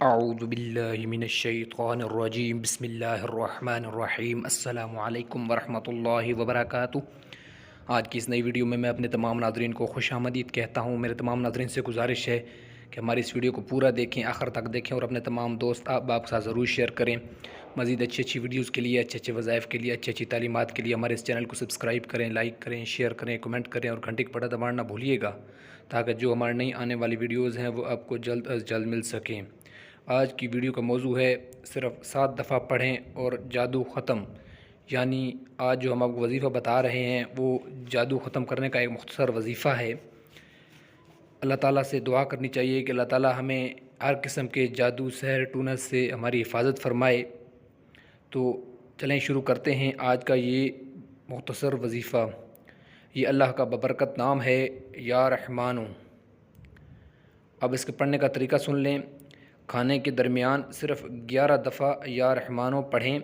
اعوذ باللہ من الشیطان الرجیم بسم اللہ الرحمن الرحیم السلام علیکم ورحمۃ اللہ وبرکاتہ۔ آج کی اس نئی ویڈیو میں اپنے تمام ناظرین کو خوش آمدید کہتا ہوں۔ میرے تمام ناظرین سے گزارش ہے کہ ہماری اس ویڈیو کو پورا دیکھیں، آخر تک دیکھیں اور اپنے تمام دوست احباب کے ساتھ ضرور شیئر کریں۔ مزید اچھی ویڈیوز کے لیے، اچھے وظائف کے لیے، اچھی تعلیمات کے لیے ہمارے اس چینل کو سبسکرائب کریں، لائک کریں، شیئر کریں، کمنٹ کریں اور گھنٹی کا بٹن دبانا نہ بھولیے گا تاکہ جو ہمارے نئی آنے والی ویڈیوز ہیں وہ آپ کو جلد از جلد مل سکیں۔ آج کی ویڈیو کا موضوع ہے صرف 7 دفعہ پڑھیں اور جادو ختم۔ یعنی آج جو ہم آپ کو وظیفہ بتا رہے ہیں وہ جادو ختم کرنے کا ایک مختصر وظیفہ ہے۔ اللہ تعالیٰ سے دعا کرنی چاہیے کہ اللہ تعالیٰ ہمیں ہر قسم کے جادو، سحر، ٹونس سے ہماری حفاظت فرمائے۔ تو چلیں شروع کرتے ہیں آج کا یہ مختصر وظیفہ۔ یہ اللہ کا ببرکت نام ہے، یا رحمانو۔ اب اس کے پڑھنے کا طریقہ سن لیں۔ کھانے کے درمیان صرف 11 دفعہ یا رحمانو پڑھیں۔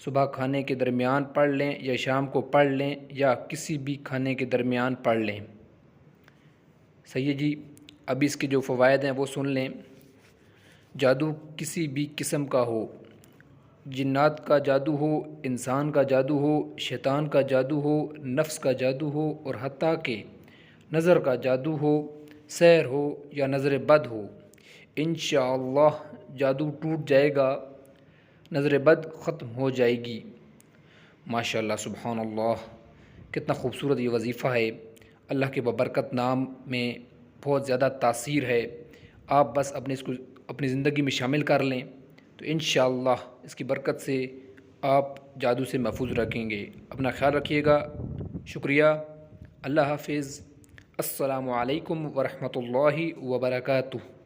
صبح کھانے کے درمیان پڑھ لیں یا شام کو پڑھ لیں یا کسی بھی کھانے کے درمیان پڑھ لیں۔ صحیح ہے جی۔ اب اس کے جو فوائد ہیں وہ سن لیں۔ جادو کسی بھی قسم کا ہو، جنات کا جادو ہو، انسان کا جادو ہو، شیطان کا جادو ہو، نفس کا جادو ہو اور حتیٰ کہ نظر کا جادو ہو، سحر ہو یا نظر بد ہو، انشاءاللہ جادو ٹوٹ جائے گا، نظر بد ختم ہو جائے گی۔ ماشاءاللہ، سبحان اللہ، کتنا خوبصورت یہ وظیفہ ہے۔ اللہ کے ببرکت نام میں بہت زیادہ تاثیر ہے۔ آپ بس اس کو اپنی زندگی میں شامل کر لیں تو انشاءاللہ اس کی برکت سے آپ جادو سے محفوظ رکھیں گے۔ اپنا خیال رکھیے گا۔ شکریہ۔ اللہ حافظ۔ السلام علیکم ورحمۃ اللہ وبرکاتہ۔